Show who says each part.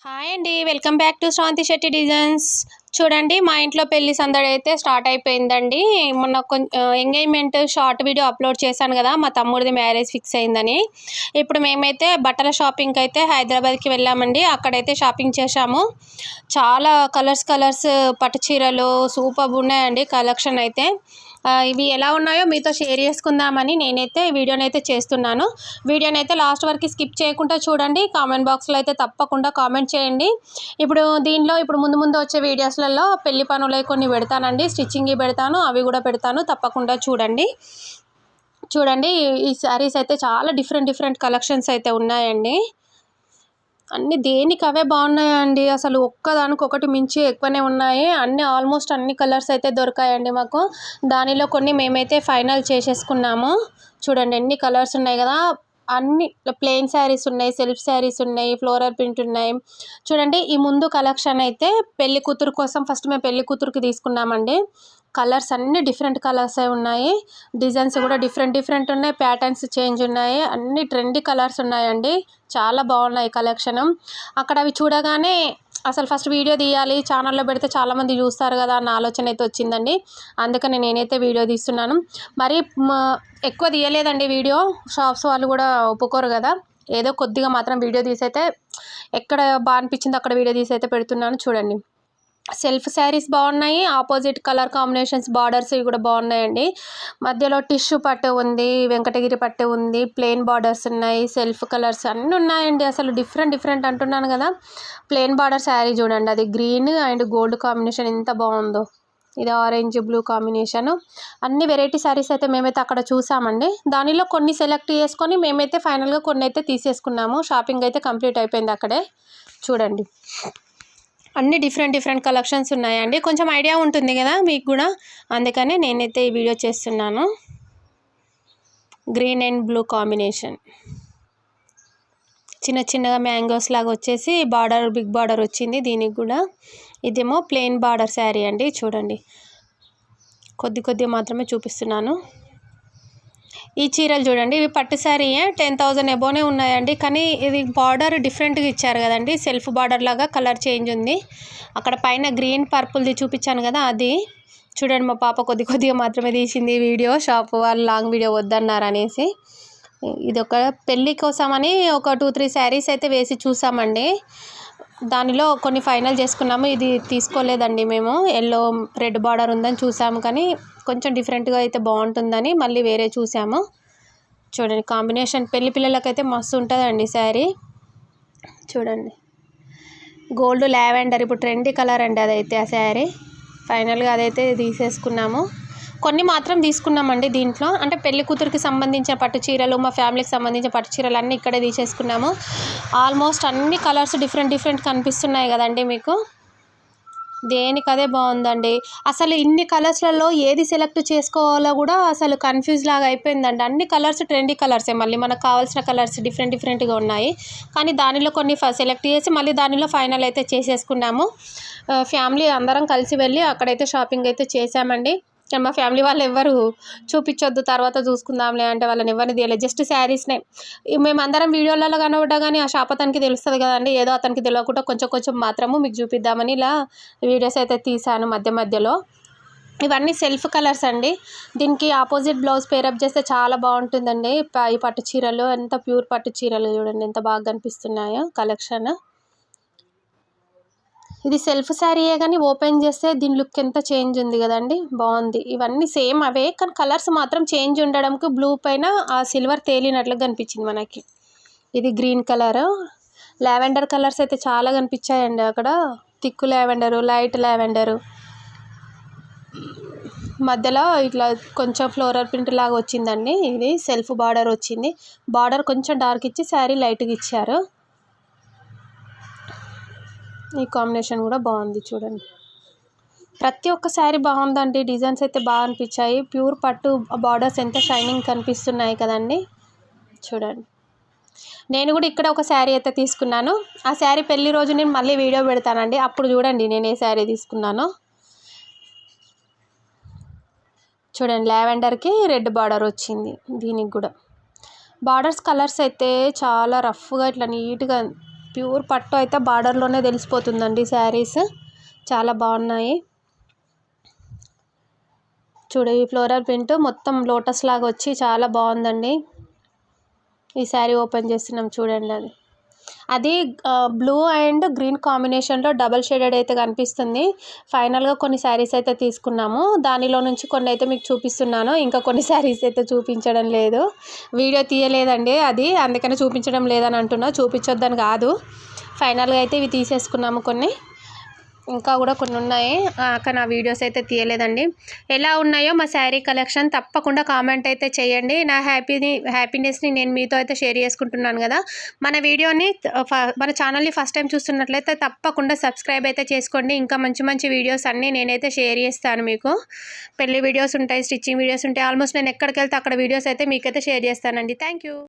Speaker 1: Hi అండి, welcome back to Shranti Shetty Designs. చూడండి, మా ఇంట్లో పెళ్లి సందడి అయితే స్టార్ట్ అయిపోయిందండి. మొన్న ఎంగేజ్మెంట్ షార్ట్ వీడియో అప్లోడ్ చేశాను కదా, మా తమ్ముడిది మ్యారేజ్ ఫిక్స్ అయిందని. ఇప్పుడు మేమైతే బట్టల షాపింగ్కి అయితే హైదరాబాద్కి వెళ్ళామండి. అక్కడైతే షాపింగ్ చేశాము. చాలా కలర్స్ పట్టు చీరలు సూపర్ ఉన్నాయండి కలెక్షన్ అయితే. ఇవి ఎలా ఉన్నాయో మీతో షేర్ చేసుకుందామని నేనైతే వీడియోని అయితే చేస్తున్నాను. వీడియోని అయితే లాస్ట్ వరకు స్కిప్ చేయకుండా చూడండి. కామెంట్ బాక్స్లో అయితే తప్పకుండా కామెంట్ చేయండి. ఇప్పుడు ముందు వచ్చే వీడియోస్లలో పెళ్లి పనులు కొన్ని పెడతానండి, స్టిచ్చింగ్ పెడతాను, అవి కూడా పెడతాను, తప్పకుండా చూడండి. ఈ శారీస్ అయితే చాలా డిఫరెంట్ కలెక్షన్స్ అయితే ఉన్నాయండి. అన్ని దేనికి అవే బాగున్నాయండి. అసలు ఒక్కదానికొకటి మించి ఎక్కువనే ఉన్నాయి. ఆల్మోస్ట్ అన్ని కలర్స్ అయితే దొరికాయండి మాకు. దానిలో కొన్ని మేమైతే ఫైనల్ చేసేసుకున్నాము. చూడండి ఎన్ని కలర్స్ ఉన్నాయి కదా. అన్ని ప్లెయిన్ శారీస్ ఉన్నాయి, సెల్ఫ్ శారీస్ ఉన్నాయి, ఫ్లోరల్ ప్రింట్ ఉన్నాయి. చూడండి, ఈ ముందు కలెక్షన్ అయితే పెళ్లి కూతురు కోసం ఫస్ట్ మేము పెళ్లి కూతురుకి తీసుకున్నామండి. కలర్స్ అన్ని డిఫరెంట్ కలర్స్ ఉన్నాయి. డిజైన్స్ కూడా డిఫరెంట్ ఉన్నాయి. ప్యాటర్న్స్ చేంజ్ ఉన్నాయి. అన్ని ట్రెండీ కలర్స్ ఉన్నాయండి. చాలా బాగున్నాయి కలెక్షన్. అక్కడ అవి చూడగానే అసలు ఫస్ట్ వీడియో తీయాలి, ఛానల్లో పెడితే చాలామంది చూస్తారు కదా అన్న ఆలోచన అయితే వచ్చిందండి. అందుకని నేనైతే వీడియో తీస్తున్నాను. మరి ఎక్కువ తీయలేదండి వీడియో, షాప్స్ వాళ్ళు కూడా ఒప్పుకోరు కదా. ఏదో కొద్దిగా మాత్రం వీడియో తీసి అయితే ఎక్కడ బాగా అనిపించిందో అక్కడ వీడియో తీసి అయితే పెడుతున్నాను. చూడండి, సెల్ఫ్ శారీస్ బాగున్నాయి. ఆపోజిట్ కలర్ కాంబినేషన్స్ బార్డర్స్ ఇవి కూడా బాగున్నాయండి. మధ్యలో టిష్యూ పట్టు ఉంది, వెంకటగిరి పట్టు ఉంది, ప్లెయిన్ బార్డర్స్ ఉన్నాయి, సెల్ఫ్ కలర్స్ అన్నీ ఉన్నాయండి. అసలు డిఫరెంట్ అంటున్నాను కదా. ప్లెయిన్ బార్డర్ శారీ చూడండి, అది గ్రీన్ అండ్ గోల్డ్ కాంబినేషన్ ఎంత బాగుందో. ఇది ఆరెంజ్ బ్లూ కాంబినేషన్. అన్ని వెరైటీ శారీస్ అయితే మేమైతే అక్కడ చూసామండి. దానిలో కొన్ని సెలెక్ట్ చేసుకొని మేమైతే ఫైనల్గా కొన్ని అయితే తీసేసుకున్నాము. షాపింగ్ అయితే కంప్లీట్ అయిపోయింది అక్కడే. చూడండి, అన్ని డిఫరెంట్ కలెక్షన్స్ ఉన్నాయండి. కొంచెం ఐడియా ఉంటుంది కదా మీకు కూడా, అందుకని నేనైతే ఈ వీడియో చేస్తున్నాను. గ్రీన్ అండ్ బ్లూ కాంబినేషన్, చిన్నగా మ్యాంగోస్ లాగా వచ్చేసి బార్డర్, బిగ్ బార్డర్ వచ్చింది దీనికి కూడా. ఇదేమో ప్లెయిన్ బార్డర్ శారీ అండి. చూడండి, కొద్దిగా మాత్రమే చూపిస్తున్నాను. ఈ చీరలు చూడండి, ఇవి పట్టు శారీ 10,000 ఎబోనే ఉన్నాయండి. కానీ ఇది బార్డర్ డిఫరెంట్గా ఇచ్చారు కదండి, సెల్ఫ్ బార్డర్ లాగా కలర్ చేంజ్ ఉంది. అక్కడ పైన గ్రీన్ పర్పుల్ది చూపించాను కదా అది. చూడండి, మా పాప కొద్దిగా మాత్రమే తీసింది వీడియో, షాప్ వాళ్ళు లాంగ్ వీడియో వద్దన్నారు అనేసి. ఇది ఒక పెళ్ళి కోసమని ఒక 2-3 శారీస్ అయితే వేసి చూసామండి. దానిలో కొన్ని ఫైనల్ చేసుకున్నాము. ఇది తీసుకోలేదండి మేము, ఎల్లో రెడ్ బార్డర్ ఉందని చూసాము, కానీ కొంచెం డిఫరెంట్గా అయితే బాగుంటుందని మళ్ళీ వేరే చూసాము. చూడండి, కాంబినేషన్ పెళ్లి పిల్లలకైతే మస్తు ఉంటుందండి శారీ. చూడండి, గోల్డ్ లావెండర్ ఇప్పుడు ట్రెండీ కలర్ అండి అదైతే. ఆ శారీ ఫైనల్గా అదైతే తీసేసుకున్నాము. కొన్ని మాత్రం తీసుకున్నామండి దీంట్లో. అంటే పెళ్లి కూతురికి సంబంధించిన పట్టు చీరలు, మా ఫ్యామిలీకి సంబంధించిన పట్టు చీరలు అన్నీ ఇక్కడే తీసేసుకున్నాము. ఆల్మోస్ట్ అన్ని కలర్స్ డిఫరెంట్ కనిపిస్తున్నాయి కదండి మీకు. దేనికి అదే బాగుందండి. అసలు ఇన్ని కలర్స్లలో ఏది సెలెక్ట్ చేసుకోవాలో కూడా అసలు కన్ఫ్యూజ్ లాగా అయిపోయిందండి. అన్ని కలర్స్ ట్రెండీ కలర్సే, మళ్ళీ మనకు కావాల్సిన కలర్స్ డిఫరెంట్గా ఉన్నాయి. కానీ దానిలో కొన్ని సెలెక్ట్ చేసి మళ్ళీ దానిలో ఫైనల్ అయితే చేసేసుకున్నాము. ఫ్యామిలీ అందరం కలిసి వెళ్ళి అక్కడైతే షాపింగ్ అయితే చేసామండి. మా ఫ్యామిలీ వాళ్ళు ఎవ్వరు చూపించొద్దు, తర్వాత చూసుకుందాంలే అంటే వాళ్ళని ఎవరిని తీయలేదు, జస్ట్ శారీస్నే. మేమందరం వీడియోలలో కనబడ్డా కానీ ఆ షాప్ అతనికి తెలుస్తుంది కదండి, ఏదో అతనికి తెలియకుండా కొంచెం మాత్రము మీకు చూపిద్దామని ఇలా వీడియోస్ అయితే తీసాను మధ్యలో. ఇవన్నీ సెల్ఫ్ కలర్స్ అండి. దీనికి ఆపోజిట్ బ్లౌజ్ పేరప్ చేస్తే చాలా బాగుంటుందండి. ఈ పట్టు చీరలు ఎంత ప్యూర్ పట్టు చీరలు చూడండి ఎంత బాగా కనిపిస్తున్నాయో కలెక్షన్. ఇది సెల్ఫ్ శారీయే కానీ ఓపెన్ చేస్తే దీని లుక్ ఎంత చేంజ్ ఉంది కదండి, బాగుంది. ఇవన్నీ సేమ్ అవే కానీ కలర్స్ మాత్రం చేంజ్ ఉండడంకు బ్లూ పైన ఆ సిల్వర్ తేలినట్లుగా కనిపించింది మనకి. ఇది గ్రీన్ కలర్, లావెండర్ కలర్స్ అయితే చాలా కనిపించాయండి అక్కడ. థిక్ లావెండరు, లైట్ లావెండరు, మధ్యలో ఇట్లా కొంచెం ఫ్లోరల్ ప్రింట్ లాగా వచ్చిందండి. ఇది సెల్ఫ్ బార్డర్ వచ్చింది. బార్డర్ కొంచెం డార్క్ ఇచ్చి శారీ లైట్గా ఇచ్చారు. ఈ కాంబినేషన్ కూడా బాగుంది. చూడండి, ప్రతి ఒక్క శారీ బాగుందండి. డిజైన్స్ అయితే బాగా అనిపించాయి. ప్యూర్ పట్టు బార్డర్స్ ఎంత షైనింగ్ కనిపిస్తున్నాయి కదండి. చూడండి, నేను కూడా ఇక్కడ ఒక శారీ అయితే తీసుకున్నాను. ఆ శారీ పెళ్లి రోజు నేను మళ్ళీ వీడియో పెడతానండి, అప్పుడు చూడండి నేను ఏ శారీ తీసుకున్నానో. చూడండి, లావెండర్కి రెడ్ బార్డర్ వచ్చింది. దీనికి కూడా బార్డర్స్ కలర్స్ అయితే చాలా రఫ్గా ఇట్లా నీట్గా ప్యూర్ పట్టు అయితే బార్డర్లోనే తెలిసిపోతుందండి శారీస్. చాలా బాగున్నాయి. చూడు ఈ ఫ్లోరల్ ప్రింట్ మొత్తం లోటస్ లాగా వచ్చి చాలా బాగుందండి. ఈ శారీ ఓపెన్ చేస్తున్నాం చూడండి. అది బ్లూ అండ్ గ్రీన్ కాంబినేషన్లో డబల్ షేడెడ్ అయితే కనిపిస్తుంది. ఫైనల్గా కొన్ని శారీస్ అయితే తీసుకున్నాము. దానిలో నుంచి కొన్ని అయితే మీకు చూపిస్తున్నాను. ఇంకా కొన్ని శారీస్ అయితే చూపించడం లేదు, వీడియో తీయలేదండి అది, అందుకని చూపించడం లేదని అంటున్నా. చూపించొద్దని కాదు, ఫైనల్గా అయితే ఇవి తీసేసుకున్నాము. కొన్ని ఇంకా కూడా కొన్ని ఉన్నాయి, కానీ ఆ వీడియోస్ అయితే తీయలేదండి. ఎలా ఉన్నాయో మా శారీ కలెక్షన్ తప్పకుండా కామెంట్ అయితే చేయండి. నా హ్యాపీనెస్ని నేను మీతో అయితే షేర్ చేసుకుంటున్నాను కదా. మన ఛానల్ని ఫస్ట్ టైం చూస్తున్నట్లయితే తప్పకుండా సబ్స్క్రైబ్ అయితే చేసుకోండి. ఇంకా మంచి మంచి వీడియోస్ అన్నీ నేనైతే షేర్ చేస్తాను మీకు. పెళ్లి వీడియోస్ ఉంటాయి, స్టిచ్చింగ్ వీడియోస్ ఉంటాయి. ఆల్మోస్ట్ నేను ఎక్కడికి వెళ్తే అక్కడ వీడియోస్ అయితే మీకైతే షేర్ చేస్తానండి. Thank you.